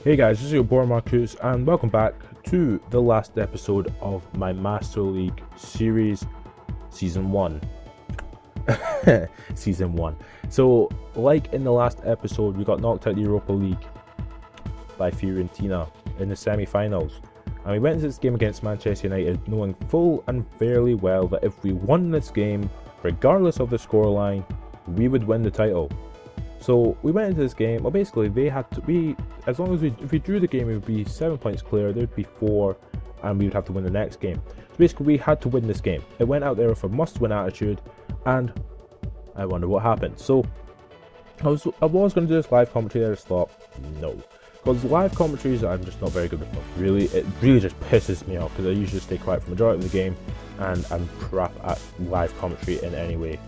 Hey guys, this is your boy Marcus and welcome back to the last episode of my Master League series, Season 1. Season 1. So, like in the last episode, we got knocked out of the Europa League by Fiorentina in the semi-finals. And we went into this game against Manchester United knowing full and fairly well that if we won this game, regardless of the scoreline, we would win the title. So we went into this game, well basically they had to, as long as if we drew the game, it would be 7 points clear, there'd be 4, and we would have to win the next game. So basically we had to win this game. It went out there with a must-win attitude, and I wonder what happened. So I was going to do this live commentary, I just thought, no. Because live commentaries, I'm just not very good with them. Really, it really just pisses me off, because I usually stay quiet for the majority of the game, and I'm crap at live commentary in any way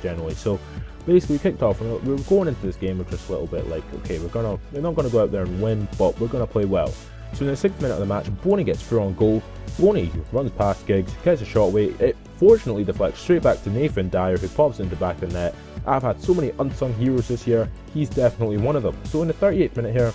generally. So basically we kicked off and we were going into this game with just a little bit like, okay, we're not gonna go out there and win, but we're gonna play well. So in the 6th minute of the match, Boney gets through on goal. Boney runs past Giggs, gets a shot away. It fortunately deflects straight back to Nathan Dyer, who pops into the back of the net. I've had so many unsung heroes this year, he's definitely one of them. So in the 38th minute here,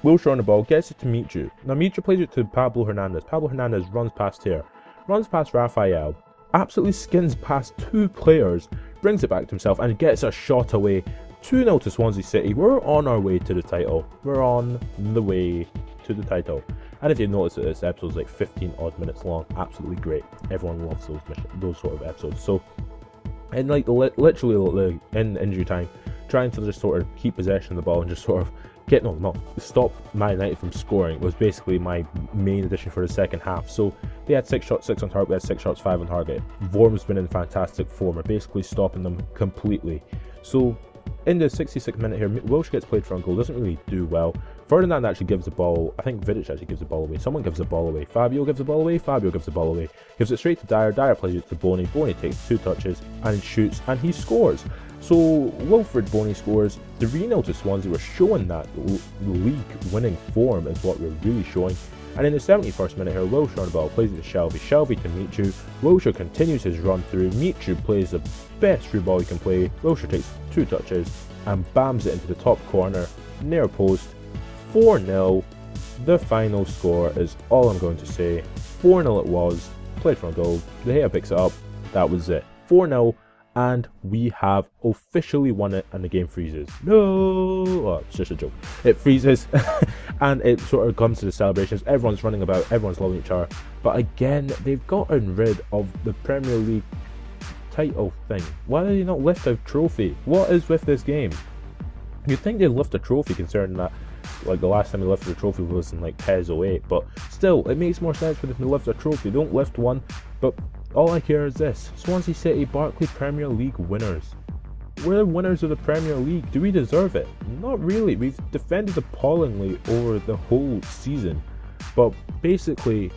Wilshere on the ball, gets it to Michu. Now Michu plays it to Pablo Hernandez. Pablo Hernandez runs past here, runs past Rafael, absolutely skins past 2 players, brings it back to himself and gets a shot away. 2-0 to Swansea City. We're on our way to the title. We're on the way to the title. And if you've noticed that this episode's like 15 odd minutes long, absolutely great. Everyone loves those sort of episodes. So, and like literally in injury time, trying to just sort of keep possession of the ball and just sort of stop Man United from scoring was basically my main addition for the second half. So they had 6 shots, 6 on target, we had 6 shots, 5 on target. Vorm's been in fantastic form, we're basically stopping them completely. So in the 66th minute here, Wilshere gets played for on goal, doesn't really do well. Ferdinand actually gives the ball, I think Vidic actually gives the ball away, someone gives the ball away, Fabio gives the ball away, gives it straight to Dyer, Dyer plays it to Boney, Boney takes 2 touches and shoots and he scores. So Wilfred Boney scores. The 3-0 to Swansea, we're showing that league winning form is what we're really showing. And in the 71st minute here, Wilshere on the ball, plays it to Shelvey to Michu. Wilshere continues his run through, Michu plays the best through ball he can play. Wilshere takes 2 touches and bams it into the top corner, near post. 4-0, the final score is all I'm going to say. 4-0 it was, played for a goal, De Gea picks it up, that was it. 4-0. And we have officially won it, and the game freezes. No, oh, it's just a joke. It freezes, and it sort of comes to the celebrations. Everyone's running about, everyone's loving each other. But again, they've gotten rid of the Premier League title thing. Why do they not lift a trophy? What is with this game? You'd think they'd lift a trophy, considering that like the last time they lifted a trophy was in like PES 08. But still, it makes more sense for them to lift a trophy. Don't lift one, but all I care is this: Swansea City, Barclays Premier League winners. We're the winners of the Premier League. Do we deserve it? Not really. We've defended appallingly over the whole season. But basically,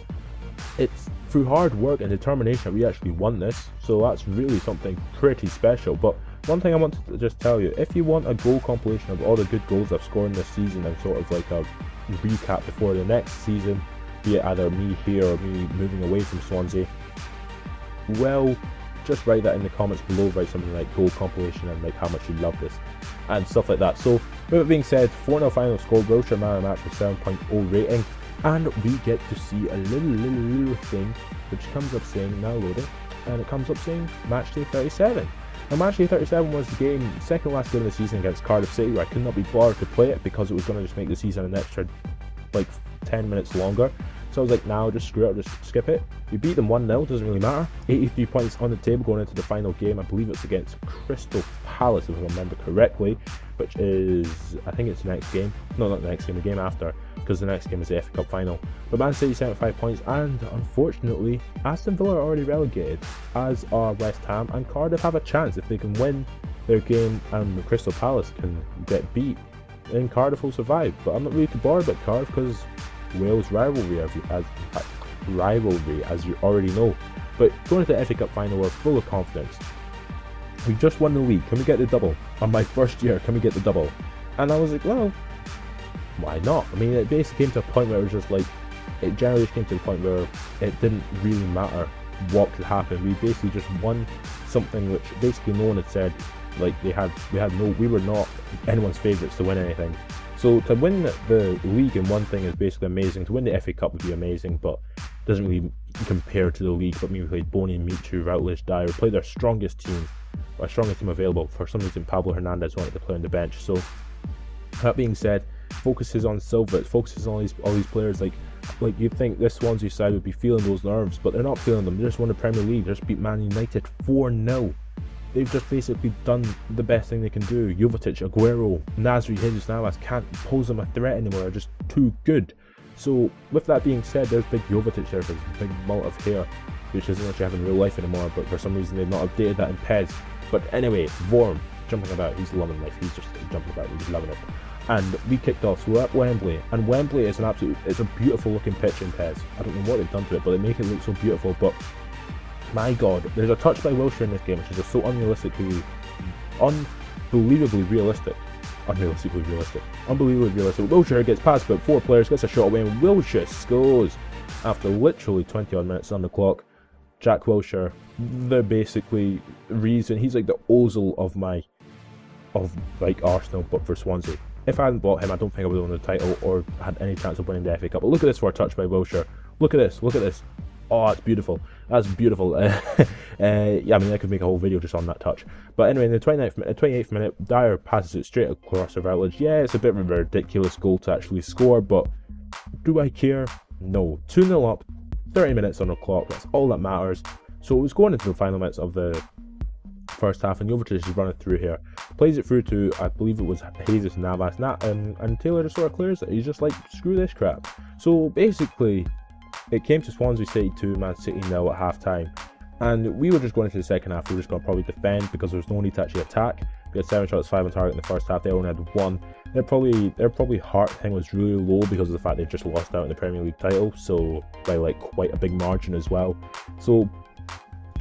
it's through hard work and determination that we actually won this. So that's really something pretty special. But one thing I wanted to just tell you, if you want a goal compilation of all the good goals I've scored in this season and sort of like a recap before the next season, be it either me here or me moving away from Swansea, well, just write that in the comments below. Write something like goal compilation and like how much you love this and stuff like that. So with it being said, 4-0 final score, Wilshere man of the match with 7.0 rating, and we get to see a little thing which comes up saying now loading, and it comes up saying match day 37. Now match day 37 was the game, second last game of the season against Cardiff City, where I could not be bothered to play it because it was going to just make the season an extra like 10 minutes longer. So I was like, now just screw it, just skip it. We beat them 1-0, doesn't really matter. 83 points on the table going into the final game. I believe it's against Crystal Palace, if I remember correctly, which is, I think it's the next game. No, not the next game, the game after, because the next game is the FA Cup final. But Man City 75 points, and unfortunately, Aston Villa are already relegated, as are West Ham, and Cardiff have a chance if they can win their game and Crystal Palace can get beat. Then Cardiff will survive, but I'm not really too bothered about Cardiff because Wales rivalry as you already know. But going into the FA Cup final, we're full of confidence. We just won the league, can we get the double? On my first year, can we get the double? And I was like, well, why not? I mean, it basically came to a point where it was just like, it generally came to the point where it didn't really matter what could happen. We basically just won something which basically no one had said, like we were not anyone's favourites to win anything. So to win the league in one thing is basically amazing. To win the FA Cup would be amazing, but doesn't really compare to the league. But we played Boney, Michu, Routledge, Dyer, played our strongest team available. For some reason, Pablo Hernandez wanted to play on the bench. So that being said, focuses on Silva, it focuses on all these players. Like you'd think this Swansea side would be feeling those nerves, but they're not feeling them. They just won the Premier League. They just beat Man United 4-0. They've just basically done the best thing they can do. Jovetic, Aguero, Nasri, Jesus Navas can't pose them a threat anymore. They're just too good. So with that being said, there's big Jovetic there with a big mullet of hair, which doesn't actually have in real life anymore, but for some reason they've not updated that in PES. But anyway, Vorm, jumping about, he's loving life. He's just jumping about, he's loving it. And we kicked off, so we're at Wembley, and Wembley is it's a beautiful looking pitch in PES. I don't know what they've done to it, but they make it look so beautiful. But my god, there's a touch by Wilshere in this game, which is just so unbelievably realistic. Unbelievably realistic. Wilshere gets past about 4 players, gets a shot away, and Wilshere scores after literally 20 odd minutes on the clock. Jack Wilshere, the basically reason, he's like the Ozil of Arsenal, but for Swansea. If I hadn't bought him, I don't think I would have won the title or had any chance of winning the FA Cup. But look at this for a touch by Wilshere. Look at this. Oh, that's beautiful. Yeah, I mean, I could make a whole video just on that touch. But anyway, in the 28th minute, Dyer passes it straight across the Routledge. Yeah, it's a bit of a ridiculous goal to actually score, but do I care? No. 2-0 up, 30 minutes on the clock. That's all that matters. So it was going into the final minutes of the first half, and Jovetic is running through here. Plays it through to, I believe it was Jesus Navas, and Taylor just sort of clears it. He's just like, screw this crap. So basically, it came to Swansea City 2, Man City 0 at half time, and we were just going into the second half. We were just going to probably defend because there was no need to actually attack. We had 7 shots, 5 on target in the first half. They only had 1. Their probably heart thing was really low because of the fact they just lost out in the Premier League title, so by like quite a big margin as well. So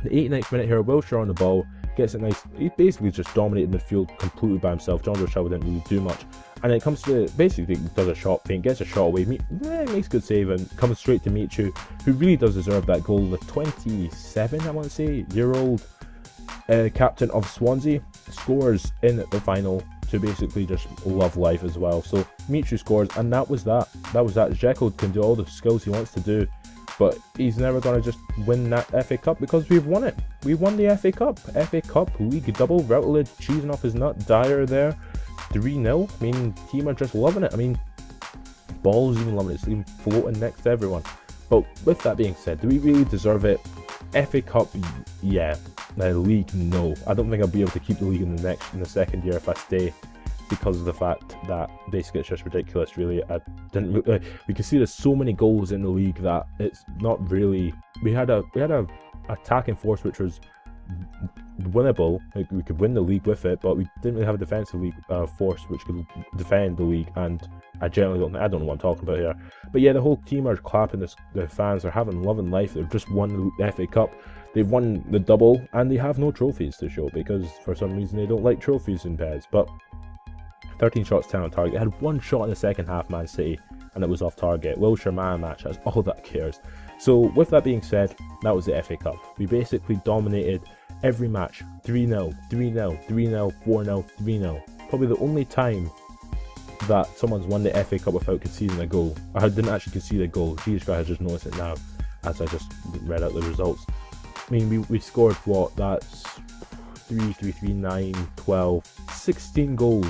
the 89th minute here, Wilshere on the ball, gets it nice. He basically just dominated midfield completely by himself. John Rochelle didn't really do much. And it comes to, basically does a shot feint, gets a shot away, makes a good save, and comes straight to Michu, who really does deserve that goal. The 27, I want to say, year-old captain of Swansea scores in the final to basically just love life as well. So Michu scores, and that was that. Jekyll can do all the skills he wants to do, but he's never going to just win that FA Cup because we've won it. We won the FA Cup. FA Cup, league double, Routledge cheesing off his nut, Dyer there, 3-0. I mean, team are just loving it. I mean, Ball's even loving it. It's even floating next to everyone. But with that being said, do we really deserve it? FA Cup, yeah. League, no. I don't think I'll be able to keep the league in the second year if I stay, because of the fact that basically it's just ridiculous. Really, we can see there's so many goals in the league that it's not really. We had a attacking force which was winnable. Like, we could win the league with it, but we didn't really have a defensive force which could defend the league. And I generally don't know what I'm talking about here. But yeah, the whole team are clapping. The fans are having loving life. They've just won the FA Cup. They've won the double, and they have no trophies to show because for some reason they don't like trophies in PES. But 13 shots, 10 on target. They had 1 shot in the second half, Man City, and it was off target. Wilshere man match, that's all that cares. So with that being said, that was the FA Cup. We basically dominated every match. 3-0, 3-0, 3-0, 4-0, 3-0. Probably the only time that someone's won the FA Cup without conceding a goal. I didn't actually concede a goal. Jesus Christ, I just noticed it now as I just read out the results. I mean, we scored what? That's 3, 9, 12, 16 goals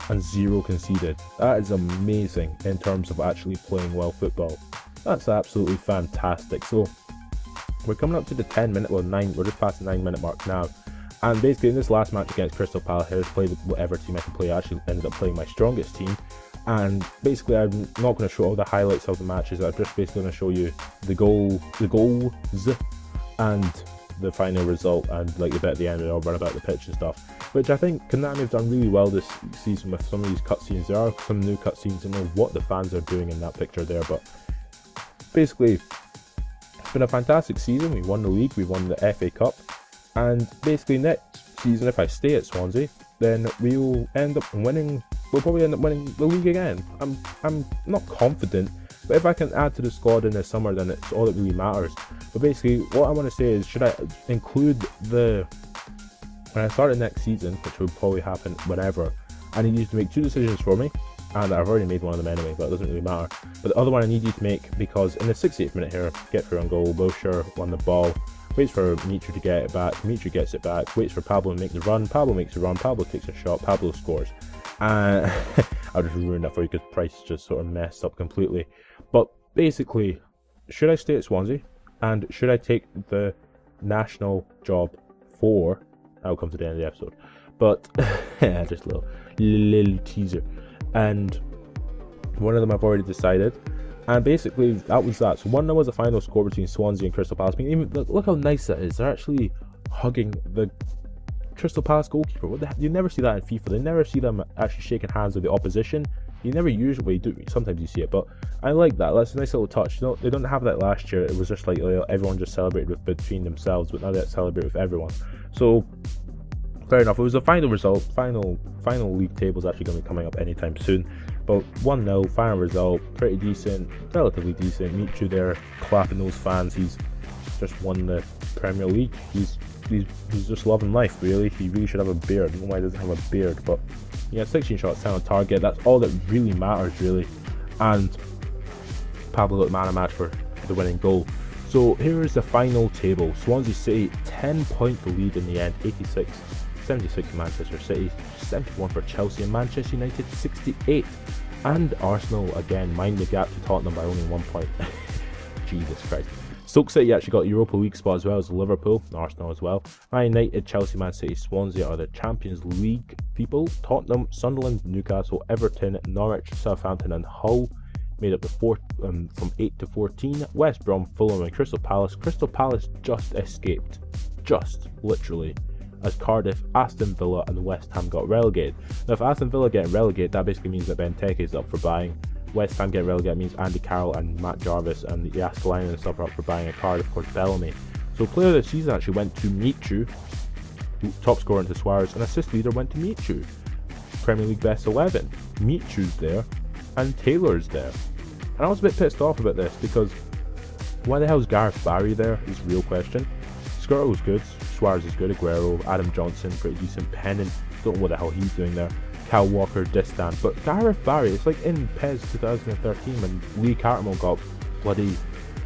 and 0 conceded. That is amazing in terms of actually playing well football. That's absolutely fantastic. So we're coming up to the 10-minute, well 9, we're just past the 9-minute mark now. And basically in this last match against Crystal Palace, I just played whatever team I can play. I actually ended up playing my strongest team. And basically I'm not going to show all the highlights of the matches. I'm just basically going to show you the goals and the final result, and like the bit at the end, I'll run about the pitch and stuff, which I think Konami have done really well this season with some of these cutscenes. There are some new cutscenes. I don't know what the fans are doing in that picture there, but basically it's been a fantastic season. We won the league, we won the FA Cup, and basically next season, if I stay at Swansea, then we'll end up winning. We'll probably end up winning the league again. I'm not confident, but if I can add to the squad in the summer, then it's all that really matters. But basically, what I want to say is, should I include when I start the next season, which will probably happen whenever, I need you to make 2 decisions for me. and I've already made one of them anyway, but it doesn't really matter. But the other one I need you to make, because in the 68th minute here, get through on goal, Wilshere won the ball, waits for Mitru to get it back, Mitru gets it back, waits for Pablo to make the run, Pablo makes the run, Pablo takes a shot, Pablo scores. And I'll just ruin that for you because Price just sort of messed up completely. But basically, should I stay at Swansea? And should I take the national job for... I'll come to the end of the episode. But, just a little teaser. And one of them I've already decided. And basically, that was that. So 1-0 was the final score between Swansea and Crystal Palace. I mean, even, look how nice that is. They're actually hugging the Crystal Palace goalkeeper. What the hell? You never see that in FIFA. They never see them actually shaking hands with the opposition. You never usually do. Sometimes you see it, but I like that. That's a nice little touch. You know, they don't have that last year. It was just like everyone just celebrated with between themselves, but now they celebrate with everyone. So fair enough. It was the final result. Final league table is actually going to be coming up anytime soon. But 1-0 final result, pretty decent, relatively decent. Mitru there clapping those fans. He's just won the Premier League. He's just loving life, really. He really should have a beard. I don't know why he doesn't have a beard, but yeah, 16 shots, 10 on target. That's all that really matters, really. And Pablo got man of match for the winning goal. So here is the final table. Swansea City 10-point lead in the end, 86, 76 for Manchester City, 71 for Chelsea, and Manchester United 68. And Arsenal again mind the gap to Tottenham by only 1 point. Jesus Christ. Stoke City actually got Europa League spot as well as Liverpool, Arsenal as well. Man United, Chelsea, Man City, Swansea are the Champions League people. Tottenham, Sunderland, Newcastle, Everton, Norwich, Southampton and Hull made up the from 8 to 14. West Brom, Fulham and Crystal Palace. Crystal Palace just escaped. Just, literally. As Cardiff, Aston Villa and West Ham got relegated. Now if Aston Villa get relegated, that basically means that Benteke is up for buying. West Ham get relegated means Andy Carroll and Matt Jarvis and the Yaskalainen and stuff are up for buying a card, of course Bellamy. So player of the season actually went to Mitru, top scorer into Suarez, and assist leader went to Mitru. Premier League best 11, Mitru's there, and Taylor's there. And I was a bit pissed off about this because why the hell is Gareth Barry there is the real question. Skirtle was good, Suarez is good, Aguero, Adam Johnson, pretty decent, Pennant, don't know what the hell he's doing there. Cal Walker, distant, but Gareth Barry, it's like in PES 2013 when Lee Cartmel got bloody...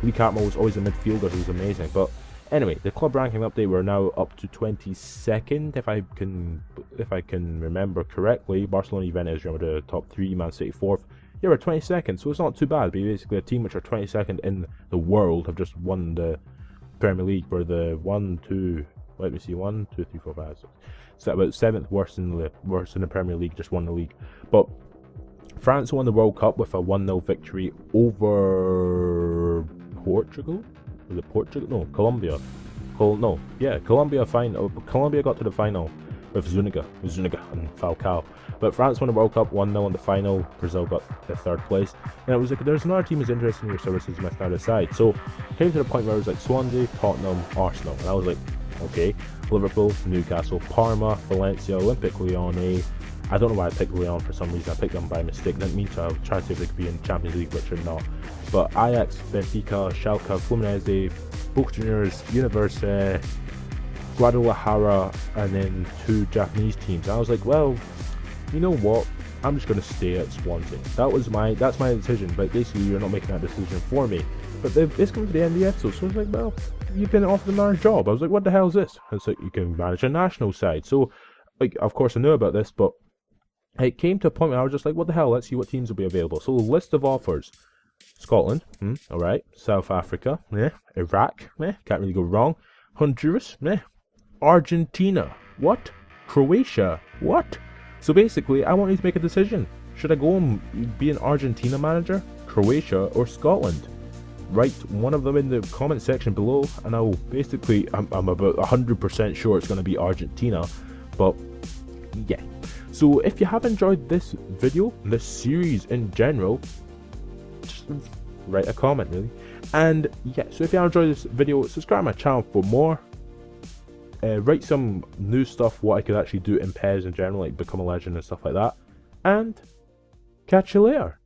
Lee Cartmel was always a midfielder who was amazing, but anyway, the club ranking update, we're now up to 22nd, if I can remember correctly. Barcelona, Juventus, Real Madrid, top 3, Man City 4th. Yeah, we're 22nd, so it's not too bad, but basically a team which are 22nd in the world have just won the Premier League, where the 1, 2, 3, 4, 5, 6. So about 7th worst in the Premier League, just won the league. But France won the World Cup with a 1-0 victory over Portugal. Was it Portugal? No, Colombia. Colombia final. Colombia got to the final with Zuniga and Falcao. But France won the World Cup 1-0 in the final. Brazil got the 3rd place. And it was like there's another team who's interested in your services, you must now decide. So it came to the point where it was like Swansea, Tottenham, Arsenal, and I was like, okay. Liverpool, Newcastle, Parma, Valencia, Olympic Lyonnais. I don't know why I picked Lyon for some reason. I picked them by mistake. Didn't mean to. I was trying to see if they could be in Champions League, which are not. But Ajax, Benfica, Schalke, Fluminense, Boca Juniors, Universe, Guadalajara, and then 2 Japanese teams. And I was like, well, you know what? I'm just going to stay at Swansea. That's my decision. But basically, you're not making that decision for me. But it's coming to the end of the episode, so I was like, well, you've been offered a manager job. I was like, what the hell is this? And it's like, you can manage a national side. So, like, of course I knew about this, but it came to a point where I was just like, what the hell? Let's see what teams will be available. So, list of offers. Scotland, alright. South Africa, Iraq, can't really go wrong. Honduras, Argentina, what? Croatia, what? So basically, I want you to make a decision. Should I go and be an Argentina manager, Croatia, or Scotland? Write one of them in the comment section below, and I'm about 100% sure it's going to be Argentina, but yeah. So if you have enjoyed this video, this series in general, just write a comment, really. And yeah, so if you have enjoyed this video, subscribe to my channel for more. Write some new stuff, what I could actually do in PES in general, like become a legend and stuff like that. And catch you later.